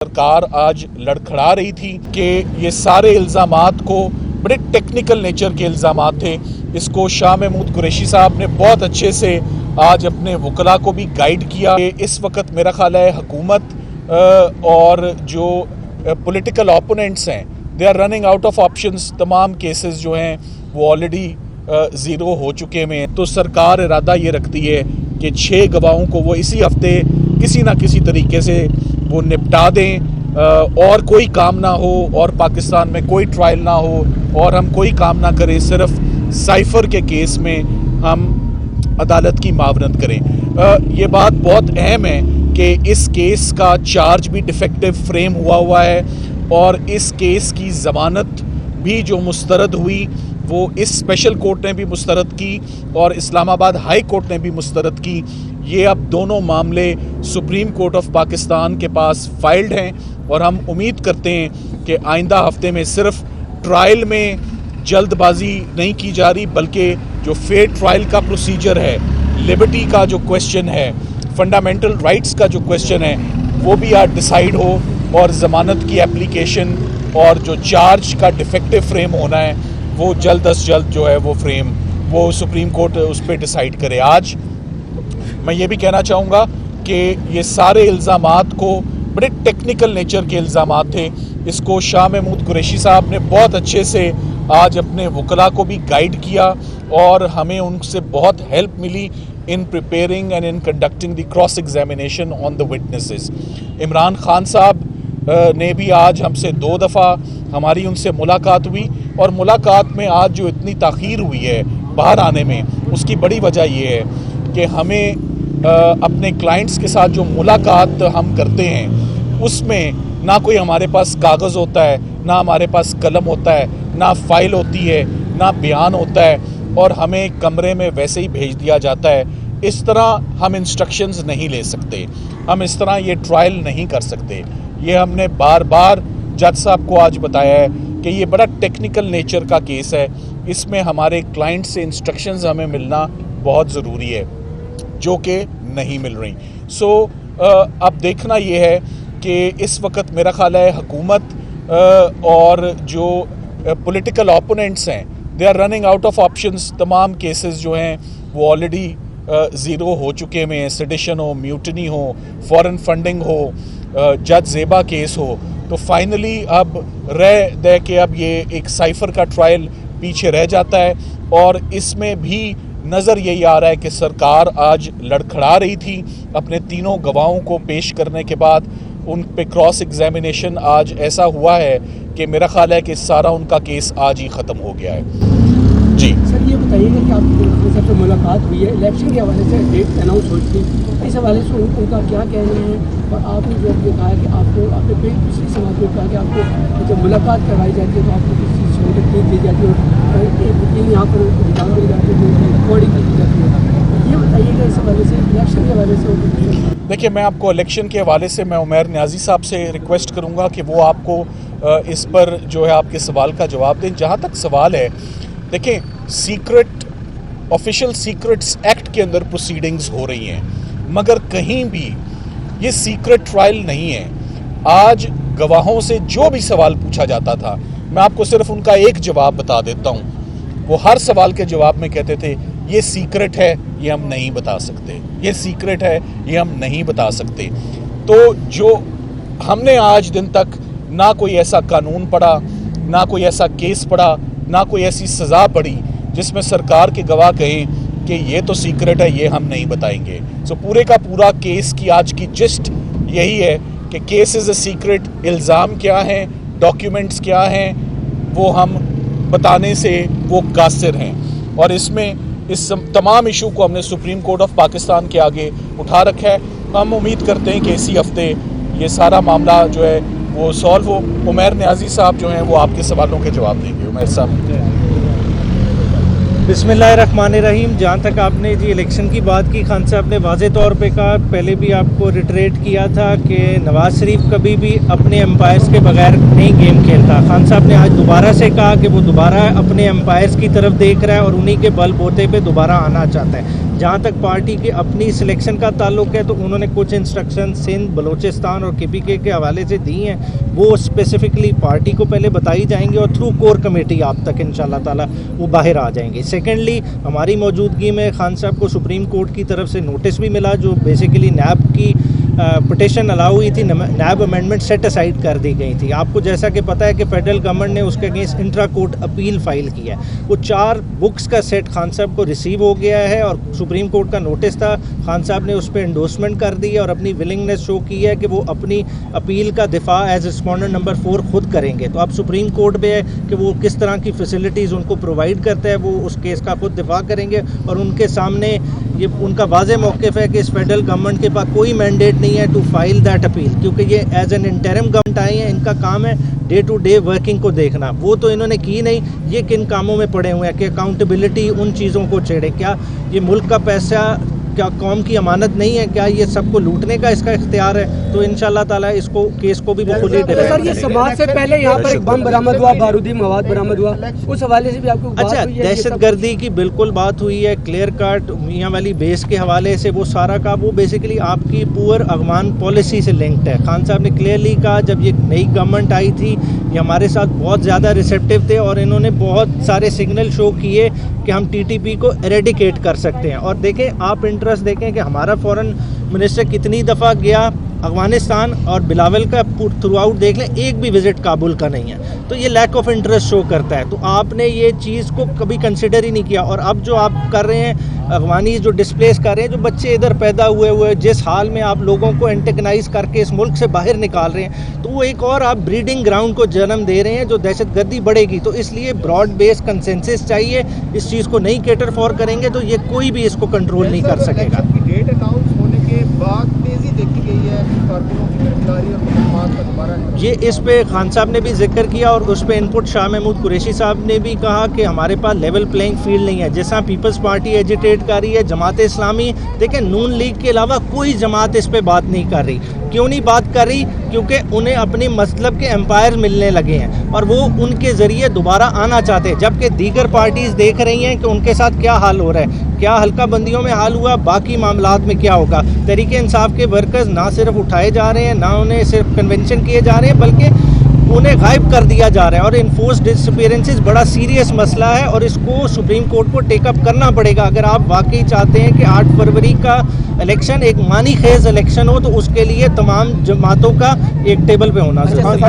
सरकार आज लड़खड़ा रही थी कि ये सारे इल्ज़ामात को बड़े टेक्निकल नेचर के इल्ज़ामात थे। इसको शाह महमूद कुरैशी साहब ने बहुत अच्छे से आज अपने वकला को भी गाइड किया। इस वक्त मेरा ख्याल है हुकूमत और जो पॉलिटिकल ओपोनेंट्स हैं they are running out of options. तमाम केसेस जो हैं वो ऑलरेडी ज़ीरो हो चुके हैं। तो सरकार इरादा ये रखती है कि 6 गवाहों को वो इसी हफ्ते किसी ना किसी तरीके से वो निपटा दें और कोई काम ना हो और पाकिस्तान में कोई ट्रायल ना हो और हम कोई काम ना करें, सिर्फ साइफ़र के केस में हम अदालत की मावनत करें। ये बात बहुत अहम है कि इस केस का चार्ज भी डिफेक्टिव फ्रेम हुआ है और इस केस की ज़मानत भी जो मुस्तरद हुई वो इस स्पेशल कोर्ट ने भी मुस्तरद की और इस्लामाबाद हाई कोर्ट ने भी मुस्तरद की। ये अब दोनों मामले सुप्रीम कोर्ट ऑफ पाकिस्तान के पास फाइल्ड हैं और हम उम्मीद करते हैं कि आइंदा हफ्ते में सिर्फ ट्रायल में जल्दबाजी नहीं की जा रही, बल्कि जो फेयर ट्रायल का प्रोसीजर है, लिबर्टी का जो क्वेश्चन है, फंडामेंटल राइट्स का जो क्वेश्चन है, वो भी आज डिसाइड हो और ज़मानत की एप्लीकेशन और जो चार्ज का डिफेक्टिव फ्रेम होना है वो जल्द अज जल्द जो है वो फ्रेम वो सुप्रीम कोर्ट उस पर डिसाइड करे। आज मैं ये भी कहना चाहूँगा कि ये सारे इल्ज़ामात को बड़े टेक्निकल नेचर के इल्ज़ामात थे। इसको शाह महमूद कुरैशी साहब ने बहुत अच्छे से आज अपने वकला को भी गाइड किया और हमें उनसे बहुत हेल्प मिली in preparing and in conducting the cross examination on the witnesses. Imran Khan साहब ने भी आज हमसे 2 दफ़ा हमारी उनसे मुलाकात हुई और मुलाकात में आज जो इतनी ताख़ीर हुई है बाहर आने में, उसकी बड़ी वजह ये है कि हमें अपने क्लाइंट्स के साथ जो मुलाकात हम करते हैं उसमें ना कोई हमारे पास कागज़ होता है, ना हमारे पास कलम होता है, ना फाइल होती है, ना बयान होता है और हमें कमरे में वैसे ही भेज दिया जाता है। इस तरह हम इंस्ट्रक्शंस नहीं ले सकते, हम इस तरह ये ट्रायल नहीं कर सकते। ये हमने बार बार जज साहब को आज बताया है कि ये बड़ा टेक्निकल नेचर का केस है, इसमें हमारे क्लाइंट से इंस्ट्रक्शंस हमें मिलना बहुत ज़रूरी है जो कि नहीं मिल रही। अब देखना ये है कि इस वक्त मेरा ख्याल है हुकूमत और जो पॉलिटिकल ओपोनेंट्स हैं they are running out of options. तमाम केसेस जो हैं वो ऑलरेडी ज़ीरो हो चुके हैं। सेडिशन हो, म्यूटनी हो, फॉरेन फंडिंग हो, जज ज़ेबा केस हो, तो फाइनली अब रह दे के अब ये एक साइफ़र का ट्रायल पीछे रह जाता है और इसमें भी नज़र यही आ रहा है कि सरकार आज लड़खड़ा रही थी अपने तीनों गवाहों को पेश करने के बाद। उन पे क्रॉस एग्जामिनेशन आज ऐसा हुआ है कि मेरा ख्याल है कि सारा उनका केस आज ही ख़त्म हो गया है। जी सर, ये बताइएगा कि आपकी सबसे मुलाकात हुई है, इलेक्शन के हवाले से डेट अनाउंस हुई थी, इस हवाले से उनका क्या कहना है और आपने जो ये कहा कि आपने पिछली समाज में कहा कि आपको जब मुलाकात करवाई जाती है तो आपको किसी चीज़ सहूलत नहीं दी जाती और एक यहाँ पर विधान मिल जाती है, रिकॉर्डिंग की जाती है। ये बताइएगा इस हवाले से, इलेक्शन के हवाले से। देखिए, मैं आपको इलेक्शन के हवाले से मैं उमर न्याजी साहब से रिक्वेस्ट करूँगा कि वो आपको इस पर जो है आपके सवाल का जवाब दें। जहाँ तक सवाल है, देखिए, सीक्रेट ऑफिशियल सीक्रेट्स एक्ट के अंदर प्रोसीडिंग्स हो रही हैं, मगर कहीं भी ये सीक्रेट ट्रायल नहीं है। आज गवाहों से जो भी सवाल पूछा जाता था, मैं आपको सिर्फ उनका एक जवाब बता देता हूँ। वो हर सवाल के जवाब में कहते थे ये सीक्रेट है, ये हम नहीं बता सकते, ये सीक्रेट है, ये हम नहीं बता सकते। तो जो हमने आज दिन तक ना कोई ऐसा कानून पढ़ा, ना कोई ऐसा केस पढ़ा, ना कोई ऐसी सज़ा पड़ी जिसमें सरकार के गवाह कहें कि ये तो सीक्रेट है, ये हम नहीं बताएंगे। पूरे का पूरा केस की आज की जिस्ट यही है कि केस इज़ अ सीक्रेट। इल्ज़ाम क्या हैं, डॉक्यूमेंट्स क्या हैं, वो हम बताने से वो कासिर हैं और इसमें इस तमाम इशू को हमने सुप्रीम कोर्ट ऑफ पाकिस्तान के आगे उठा रखा है। हम उम्मीद करते हैं कि इसी हफ्ते ये सारा मामला जो है वो सॉल्व हो। उमर न्याजी साहब जो हैं वो आपके सवालों के जवाब देंगे। उमर साहब। बिस्मिल्लाहिर्रहमानिर्रहीम। जहाँ तक आपने जी इलेक्शन की बात की, खान साहब ने वाज़े तौर पे कहा, पहले भी आपको रिट्रेट किया था कि नवाज़ शरीफ कभी भी अपने एम्पायर्स के बगैर नहीं गेम खेलता। खान साहब ने आज दोबारा से कहा कि वो दोबारा अपने एम्पायर्स की तरफ देख रहा है और उन्हीं के बल बोते पे दोबारा आना चाहता है। जहाँ तक पार्टी की अपनी सिलेक्शन का ताल्लुक है तो उन्होंने कुछ इंस्ट्रक्शन सिंध, बलोचिस्तान और KPK के हवाले से दी हैं, वो स्पेसिफिकली पार्टी को पहले बताई जाएंगी और थ्रू कोर कमेटी आप तक इंशाल्लाह ताला वो बाहर आ जाएंगे। सेकेंडली, हमारी मौजूदगी में खान साहब को सुप्रीम कोर्ट की तरफ से नोटिस भी मिला, जो बेसिकली नैब की पिटिशन अलाउ हुई थी, नैब अमेंडमेंट सेट असाइड कर दी गई थी। आपको जैसा कि पता है कि फेडरल गवर्नमेंट ने उसके against intra court appeal file किया है। वो 4 बुक्स का सेट खान साहब को रिसीव हो गया है और सुप्रीम कोर्ट का नोटिस था, खान साहब ने उस पर एंडोर्समेंट कर दी है और अपनी विलिंगनेस शो की है कि वो अपनी अपील का दिफा एज रिस्पोंडेंट नंबर 4 खुद करेंगे। तो अब सुप्रीम कोर्ट पे है कि वो किस तरह की फैसिलिटीज़ उनको प्रोवाइड करता है, वो उस केस का खुद दिफा करेंगे और उनके सामने ये उनका वाज़ेह मौक़िफ़ है कि इस फेडरल गवर्नमेंट के पास कोई मैंडेट नहीं है टू फाइल दैट अपील, क्योंकि ये एज एन इंटरिम गवर्नमेंट आई है, इनका काम है डे टू डे वर्किंग को देखना। वो तो इन्होंने की नहीं, ये किन कामों में पड़े हुए हैं कि अकाउंटेबिलिटी उन चीज़ों को छेड़े। क्या ये मुल्क का पैसा क्या कौम की अमानत नहीं है? क्या ये सबको लूटने का इसका इख्तियार है? तो इंशाल्लाह ताला इसको केस को भी वो खुद ही सर, ये समाज से पहले यहाँ पर एक बम बरामद हुआ, बारूदी मवाद बरामद हुआ, उस हवाले से भी आपको बात अच्छा, हुई है? दहशतगर्दी की बिल्कुल बात हुई है, क्लियर कट मियाँ वाली बेस के हवाले से वो सारा का वो बेसिकली आपकी पुअर अफगान पॉलिसी से लिंक्ड है। खान साहब ने क्लियरली कहा, जब ये नई गवर्नमेंट आई थी ये हमारे साथ बहुत ज़्यादा रिसेप्टिव थे और इन्होंने बहुत सारे सिग्नल शो किए कि हम TTP को एरेडिकेट कर सकते हैं। और देखें, आप इंटरेस्ट देखें कि हमारा फॉरेन मिनिस्टर कितनी दफ़ा गया अफगानिस्तान और बिलावल का थ्रू आउट देख लें, एक भी विज़िट काबुल का नहीं है। तो ये लैक ऑफ इंटरेस्ट शो करता है। तो आपने ये चीज़ को कभी कंसिडर ही नहीं किया और अब जो आप कर रहे हैं, अफगानी जो डिस्प्लेस कर रहे हैं, जो बच्चे इधर पैदा हुए जिस हाल में आप लोगों को एंटेगनाइज करके इस मुल्क से बाहर निकाल रहे हैं, तो वो एक और आप ब्रीडिंग ग्राउंड को जन्म दे रहे हैं जो दहशतगर्दी बढ़ेगी। तो इसलिए ब्रॉड बेस्ड कंसेंसस चाहिए, इस चीज़ को नहीं कैटर फॉर करेंगे तो ये कोई भी इसको कंट्रोल नहीं कर सकेगा। डेट अनाउंस होने के बाद तेजी देखी गई है कारकुनों की गिरफ्तारी और मुकदमात का दोबारा ये इस पे खान साहब ने भी जिक्र किया और उस पे इनपुट शाह महमूद कुरैशी साहब ने भी कहा कि हमारे पास लेवल प्लेइंग फील्ड नहीं है। जैसा पीपल्स पार्टी एजिटेट कर रही है, जमात इस्लामी, देखें नून लीग के अलावा कोई जमात इस पे बात नहीं कर रही। क्यों नहीं बात कर रही? क्योंकि उन्हें अपने मतलब के एम्पायर मिलने लगे हैं और वो उनके ज़रिए दोबारा आना चाहते हैं, जबकि दीगर पार्टीज़ देख रही हैं कि उनके साथ क्या हाल हो रहा है। क्या हल्का बंदियों में हाल हुआ, बाकी मामलात में क्या होगा। तहरीक इंसाफ के वर्कर्स ना सिर्फ उठाए जा रहे हैं, ना उन्हें सिर्फ कन्वेंशन किए जा रहे हैं, बल्कि उन्हें गायब कर दिया जा रहा है। और इन्फोर्स डिसअपीयरेंसेस बड़ा सीरियस मसला है और इसको सुप्रीम कोर्ट को टेकअप करना पड़ेगा अगर आप वाकई चाहते हैं कि 8 फरवरी का इलेक्शन एक मानी खेज इलेक्शन हो, तो उसके लिए तमाम जमातों का एक टेबल पे होना जरूरी है।